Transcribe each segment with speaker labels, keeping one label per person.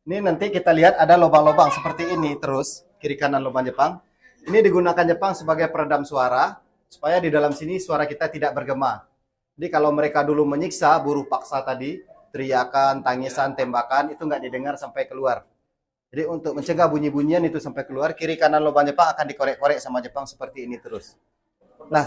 Speaker 1: Ini nanti kita lihat ada lubang-lubang seperti ini terus, kiri kanan lubang Jepang. Ini digunakan Jepang sebagai peredam suara, supaya di dalam sini suara kita tidak bergema. Jadi kalau mereka dulu menyiksa, buruh paksa tadi, teriakan, tangisan, tembakan, itu nggak didengar sampai keluar. Jadi untuk mencegah bunyi-bunyian itu sampai keluar, kiri kanan lubang Jepang akan dikorek-korek sama Jepang seperti ini terus. Nah,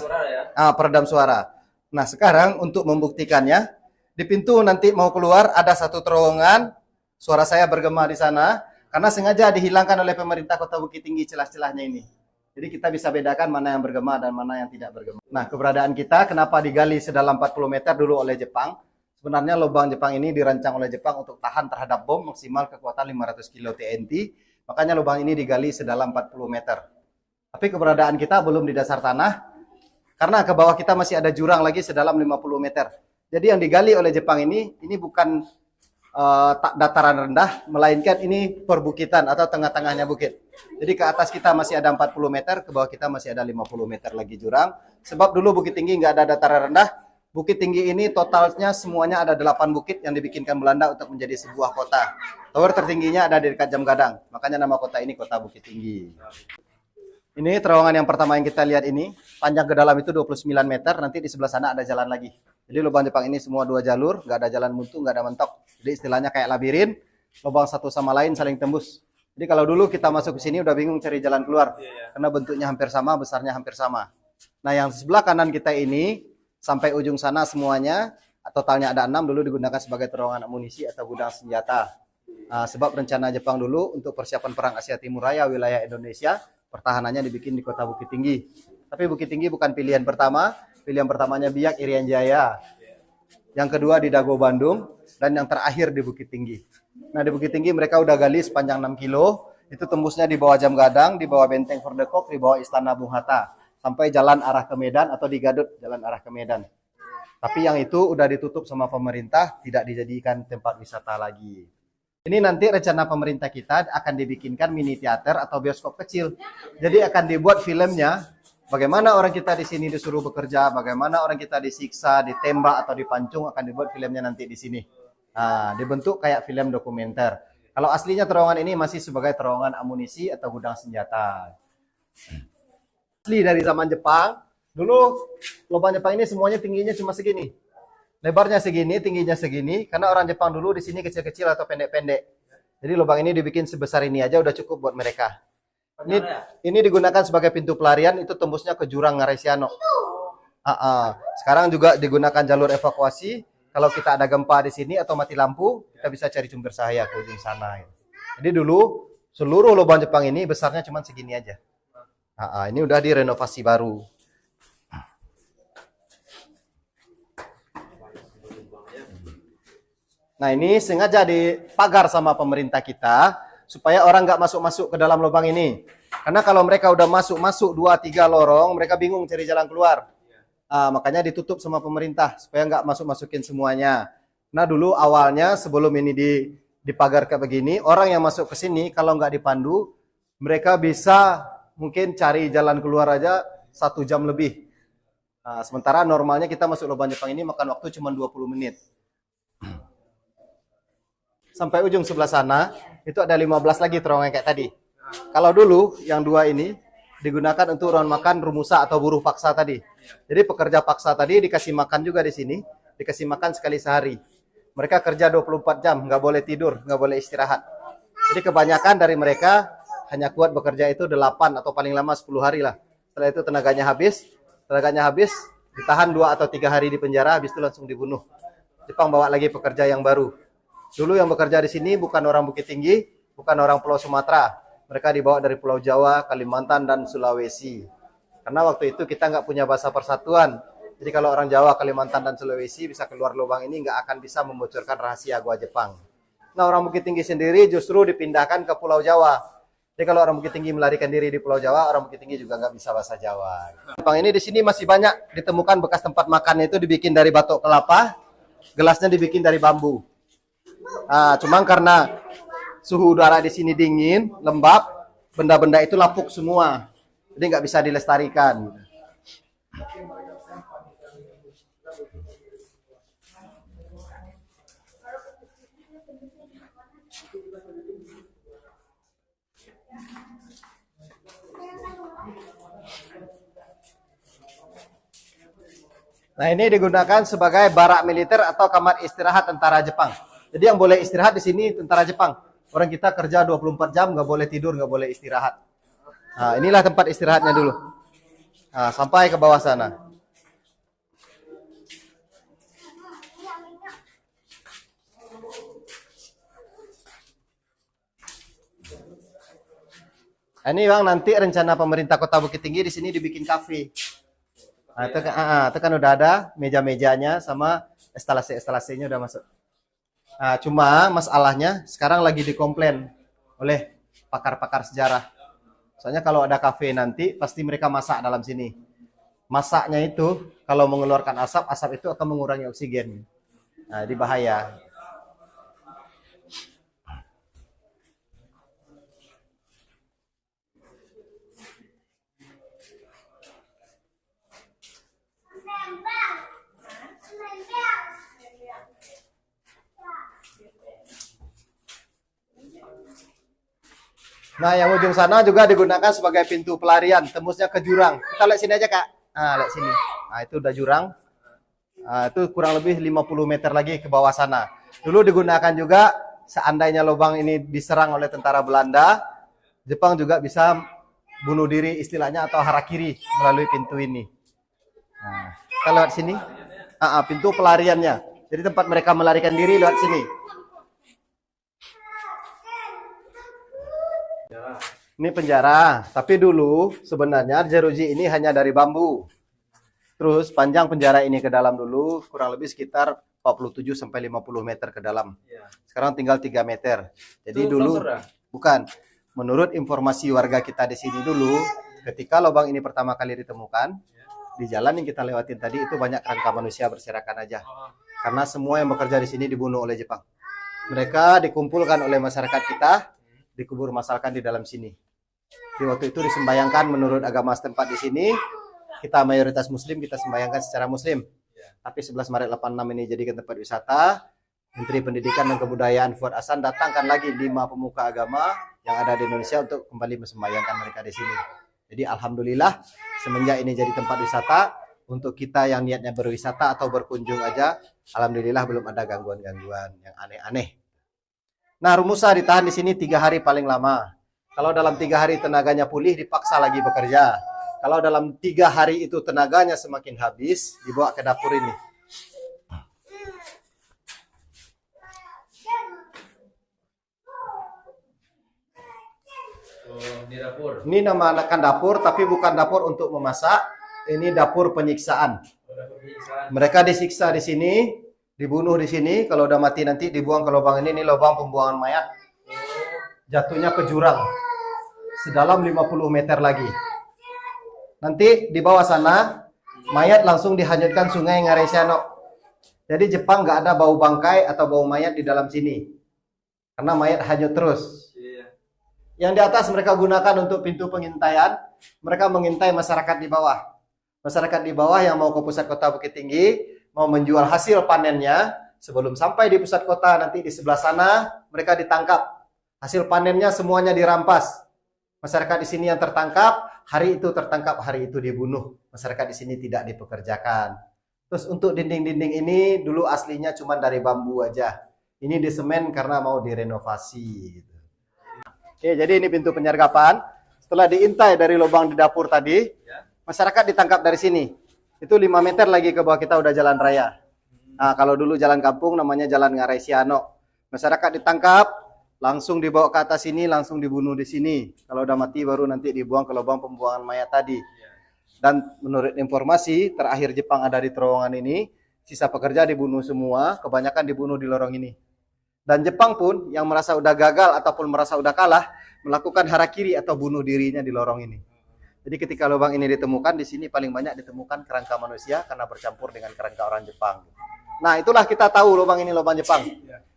Speaker 1: peredam suara. Nah, sekarang untuk membuktikannya, di pintu nanti mau keluar ada satu terowongan, suara saya bergema di sana, karena sengaja dihilangkan oleh pemerintah Kota Bukit Tinggi celah-celahnya ini. Jadi kita bisa bedakan mana yang bergema dan mana yang tidak bergema. Nah, keberadaan kita kenapa digali sedalam 40 meter dulu oleh Jepang? Sebenarnya lubang Jepang ini dirancang oleh Jepang untuk tahan terhadap bom maksimal kekuatan 500 kilo TNT. Makanya lubang ini digali sedalam 40 meter. Tapi keberadaan kita belum di dasar tanah, karena ke bawah kita masih ada jurang lagi sedalam 50 meter. Jadi yang digali oleh Jepang ini bukan dataran rendah, melainkan ini perbukitan atau tengah-tengahnya bukit. Jadi ke atas kita masih ada 40 meter, ke bawah kita masih ada 50 meter lagi jurang. Sebab dulu Bukit Tinggi nggak ada dataran rendah. Bukit Tinggi ini totalnya semuanya ada 8 bukit yang dibikinkan Belanda untuk menjadi sebuah kota. Tower tertingginya ada di dekat Jam Gadang. Makanya nama kota ini Kota Bukit Tinggi. Ini terowongan yang pertama yang kita lihat ini. Panjang ke dalam itu 29 meter. Nanti di sebelah sana ada jalan lagi. Jadi lubang Jepang ini semua 2 jalur. Nggak ada jalan buntu, nggak ada mentok. Jadi istilahnya kayak labirin. Lubang satu sama lain saling tembus. Jadi kalau dulu kita masuk ke sini udah bingung cari jalan keluar. Karena bentuknya hampir sama, besarnya hampir sama. Nah yang sebelah kanan kita ini, sampai ujung sana semuanya, totalnya ada 6, dulu digunakan sebagai terowongan amunisi atau gudang senjata. Sebab rencana Jepang dulu untuk persiapan Perang Asia Timur Raya wilayah Indonesia, pertahanannya dibikin di Kota Bukit Tinggi. Tapi Bukit Tinggi bukan pilihan pertama, pilihan pertamanya Biak Irian Jaya. Yang kedua di Dago Bandung, dan yang terakhir di Bukit Tinggi. Nah di Bukit Tinggi mereka udah gali sepanjang 6 kilo, itu tembusnya di bawah Jam Gadang, di bawah Benteng Verdekok, di bawah Istana Bung Hatta, sampai jalan arah ke Medan atau di Gadut jalan arah ke Medan. Tapi yang itu udah ditutup sama pemerintah, tidak dijadikan tempat wisata lagi. Ini nanti rencana pemerintah kita akan dibikinkan mini teater atau bioskop kecil. Jadi akan dibuat filmnya, bagaimana orang kita di sini disuruh bekerja, bagaimana orang kita disiksa, ditembak atau dipancung, akan dibuat filmnya nanti di sini. Dibentuk kayak film dokumenter. Kalau aslinya terowongan ini masih sebagai terowongan amunisi atau gudang senjata. Asli dari zaman Jepang, dulu lubang Jepang ini semuanya tingginya cuma segini. Lebarnya segini, tingginya segini, karena orang Jepang dulu di sini kecil-kecil atau pendek-pendek. Jadi lubang ini dibikin sebesar ini aja udah cukup buat mereka. Ini digunakan sebagai pintu pelarian, itu tembusnya ke jurang Ngaresiano. Sekarang juga digunakan jalur evakuasi. Kalau kita ada gempa di sini atau mati lampu, kita bisa cari sumber cahaya ke ujung sana. Jadi dulu seluruh lubang Jepang ini besarnya cuma segini aja. Ini udah direnovasi baru. Nah ini sengaja dipagar sama pemerintah kita supaya orang nggak masuk-masuk ke dalam lubang ini. Karena kalau mereka udah masuk-masuk 2-3 lorong, mereka bingung cari jalan keluar. Makanya ditutup sama pemerintah supaya nggak masuk-masukin semuanya. Nah dulu awalnya sebelum ini dipagar kayak begini, orang yang masuk ke sini kalau nggak dipandu, mereka bisa mungkin cari jalan keluar aja 1 jam lebih. Sementara normalnya kita masuk lubang Jepang ini makan waktu cuma 20 menit. Sampai ujung sebelah sana, itu ada 15 lagi terowongan kayak tadi. Kalau dulu, yang 2 ini, digunakan untuk ruang makan rumusa atau buruh paksa tadi. Jadi pekerja paksa tadi dikasih makan juga di sini, dikasih makan sekali sehari. Mereka kerja 24 jam, nggak boleh tidur, nggak boleh istirahat. Jadi kebanyakan dari mereka hanya kuat bekerja itu 8 atau paling lama 10 hari lah. Setelah itu tenaganya habis, ditahan 2 atau 3 hari di penjara, habis itu langsung dibunuh. Jepang bawa lagi pekerja yang baru. Dulu yang bekerja di sini bukan orang Bukit Tinggi, bukan orang Pulau Sumatera. Mereka dibawa dari Pulau Jawa, Kalimantan, dan Sulawesi. Karena waktu itu kita nggak punya bahasa persatuan. Jadi kalau orang Jawa, Kalimantan, dan Sulawesi bisa keluar lubang ini, nggak akan bisa membocorkan rahasia gua Jepang. Nah orang Bukit Tinggi sendiri justru dipindahkan ke Pulau Jawa. Jadi kalau orang Bukit Tinggi melarikan diri di Pulau Jawa, orang Bukit Tinggi juga nggak bisa bahasa Jawa. Jepang ini di sini masih banyak ditemukan bekas tempat makan itu dibikin dari batok kelapa, gelasnya dibikin dari bambu. Cuman karena suhu udara di sini dingin, lembab, benda-benda itu lapuk semua, jadi nggak bisa dilestarikan. Nah, ini digunakan sebagai barak militer atau kamar istirahat tentara Jepang. Jadi yang boleh istirahat di sini tentara Jepang. Orang kita kerja 24 jam, nggak boleh tidur, nggak boleh istirahat. Nah, inilah tempat istirahatnya dulu. Nah, sampai ke bawah sana. Nah, ini Bang, nanti rencana pemerintah Kota Bukit Tinggi di sini dibikin kafe. Nah, itu kan udah ada meja-mejanya sama estalase-estalasenya udah masuk. Nah, cuma masalahnya sekarang lagi dikomplain oleh pakar-pakar sejarah. Soalnya kalau ada kafe nanti pasti mereka masak dalam sini. Masaknya itu kalau mengeluarkan asap, asap itu akan mengurangi oksigen. Nah, jadi bahaya. Nah, yang ujung sana juga digunakan sebagai pintu pelarian, tembusnya ke jurang. Kita lihat sini aja, Kak. Nah, lihat sini. Nah, itu udah jurang. Nah, itu kurang lebih 50 meter lagi ke bawah sana. Dulu digunakan juga, seandainya lubang ini diserang oleh tentara Belanda, Jepang juga bisa bunuh diri istilahnya atau harakiri melalui pintu ini. Nah, kita lewat sini. Pintu pelariannya. Jadi tempat mereka melarikan diri lewat sini. Ini penjara, tapi dulu sebenarnya jeruji ini hanya dari bambu. Terus panjang penjara ini ke dalam dulu kurang lebih sekitar 47 sampai 50 meter ke dalam. Sekarang tinggal 3 meter. Jadi dulu bukan. Menurut informasi warga kita di sini dulu, ketika lubang ini pertama kali ditemukan, di jalan yang kita lewatin tadi itu banyak kerangka manusia berserakan aja. Karena semua yang bekerja di sini dibunuh oleh Jepang. Mereka dikumpulkan oleh masyarakat kita, dikubur masalkan di dalam sini. Di waktu itu disembayangkan menurut agama setempat di sini, kita mayoritas muslim, kita sembayangkan secara muslim. Tapi 11 Maret 86 ini jadikan tempat wisata. Menteri Pendidikan dan Kebudayaan Fuad Hasan datangkan lagi 5 pemuka agama yang ada di Indonesia untuk kembali membayangkan mereka di sini. Jadi alhamdulillah semenjak ini jadi tempat wisata, untuk kita yang niatnya berwisata atau berkunjung aja, alhamdulillah belum ada gangguan-gangguan yang aneh-aneh. Nah, Rumusa ditahan di sini 3 hari paling lama. Kalau dalam 3 hari tenaganya pulih, dipaksa lagi bekerja. Kalau dalam 3 hari itu tenaganya semakin habis, dibawa ke dapur ini. Ini namakan dapur, tapi bukan dapur untuk memasak. Ini dapur penyiksaan. Mereka disiksa di sini, dibunuh di sini. Kalau udah mati nanti dibuang ke lubang ini. Ini lubang pembuangan mayat. Jatuhnya ke jurang. Sedalam 50 meter lagi. Nanti di bawah sana, mayat langsung dihanyutkan sungai Ngarai Sianok. Jadi Jepang nggak ada bau bangkai atau bau mayat di dalam sini. Karena mayat hanyut terus. Yang di atas mereka gunakan untuk pintu pengintaian. Mereka mengintai masyarakat di bawah. Masyarakat di bawah yang mau ke pusat kota Bukit Tinggi, mau menjual hasil panennya, sebelum sampai di pusat kota nanti di sebelah sana, mereka ditangkap. Hasil panennya semuanya dirampas. Masyarakat di sini yang tertangkap, hari itu tertangkap, hari itu dibunuh. Masyarakat di sini tidak dipekerjakan. Terus untuk dinding-dinding ini dulu aslinya cuma dari bambu aja. Ini disemen karena mau direnovasi. Gitu. Oke, jadi ini pintu penyergapan. Setelah diintai dari lubang di dapur tadi, masyarakat ditangkap dari sini. Itu 5 meter lagi ke bawah kita udah jalan raya. Nah, kalau dulu jalan kampung namanya Jalan Ngarai Sianok. Masyarakat ditangkap, langsung dibawa ke atas sini, langsung dibunuh di sini. Kalau udah mati baru nanti dibuang ke lubang pembuangan mayat tadi. Dan menurut informasi, terakhir Jepang ada di terowongan ini, sisa pekerja dibunuh semua, kebanyakan dibunuh di lorong ini. Dan Jepang pun yang merasa udah gagal ataupun merasa udah kalah, melakukan harakiri atau bunuh dirinya di lorong ini. Jadi ketika lubang ini ditemukan, di sini paling banyak ditemukan kerangka manusia karena bercampur dengan kerangka orang Jepang. Nah, itulah kita tahu lubang ini lubang Jepang.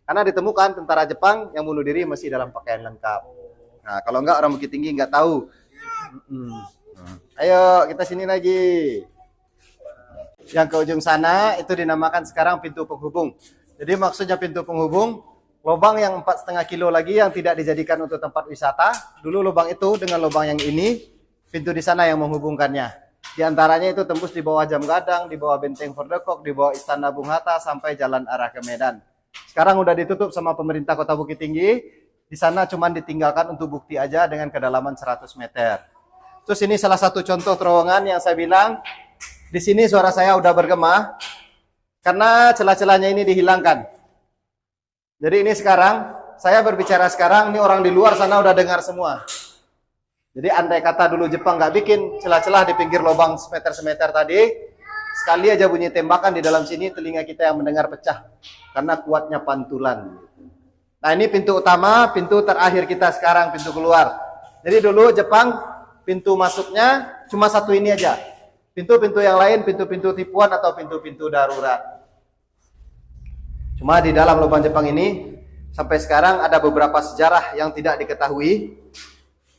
Speaker 1: Karena ditemukan tentara Jepang yang bunuh diri masih dalam pakaian lengkap. Nah, kalau enggak orang Bukit Tinggi enggak tahu. Ayo, kita sini lagi. Yang ke ujung sana itu dinamakan sekarang pintu penghubung. Jadi maksudnya pintu penghubung, lubang yang 4,5 kilo lagi yang tidak dijadikan untuk tempat wisata. Dulu lubang itu dengan lubang yang ini, pintu di sana yang menghubungkannya. Di antaranya itu tembus di bawah Jam Gadang, di bawah Benteng Fordekok, di bawah Istana Bung Hatta sampai jalan arah ke Medan. Sekarang udah ditutup sama pemerintah Kota Bukit Tinggi. Di sana cuma ditinggalkan untuk bukti aja dengan kedalaman 100 meter. Terus ini salah satu contoh terowongan yang saya bilang, di sini suara saya udah bergema karena celah-celahnya ini dihilangkan. Jadi ini sekarang, saya berbicara sekarang, ini orang di luar sana udah dengar semua. Jadi andai kata dulu Jepang nggak bikin celah-celah di pinggir lubang semeter-semeter tadi, sekali aja bunyi tembakan di dalam sini, telinga kita yang mendengar pecah. Karena kuatnya pantulan. Nah ini pintu utama, pintu terakhir kita sekarang, pintu keluar. Jadi dulu Jepang, pintu masuknya cuma satu ini aja. Pintu-pintu yang lain, pintu-pintu tipuan atau pintu-pintu darurat. Cuma di dalam lubang Jepang ini, sampai sekarang ada beberapa sejarah yang tidak diketahui.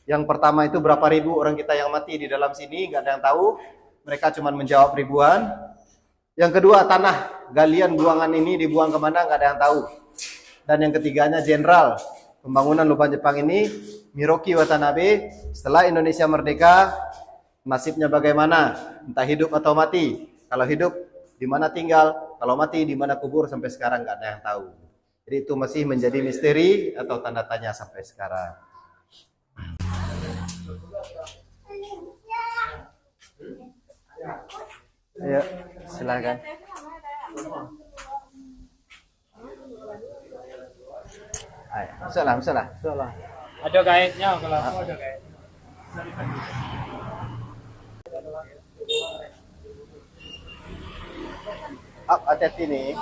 Speaker 1: Yang pertama itu berapa ribu orang kita yang mati di dalam sini, nggak ada yang tahu. Mereka cuma menjawab ribuan. Yang kedua, tanah galian buangan ini dibuang kemana, nggak ada yang tahu. Dan yang ketiganya, jenderal pembangunan lubang Jepang ini, Miroki Watanabe, setelah Indonesia merdeka, nasibnya bagaimana? Entah hidup atau mati. Kalau hidup, di mana tinggal? Kalau mati, di mana kubur? Sampai sekarang nggak ada yang tahu. Jadi itu masih menjadi misteri atau tanda tanya sampai sekarang. Ayo, silakan. Ayo, masalah.
Speaker 2: Ada kaitnya kalau aku ada kait.
Speaker 1: Hati-hati nih.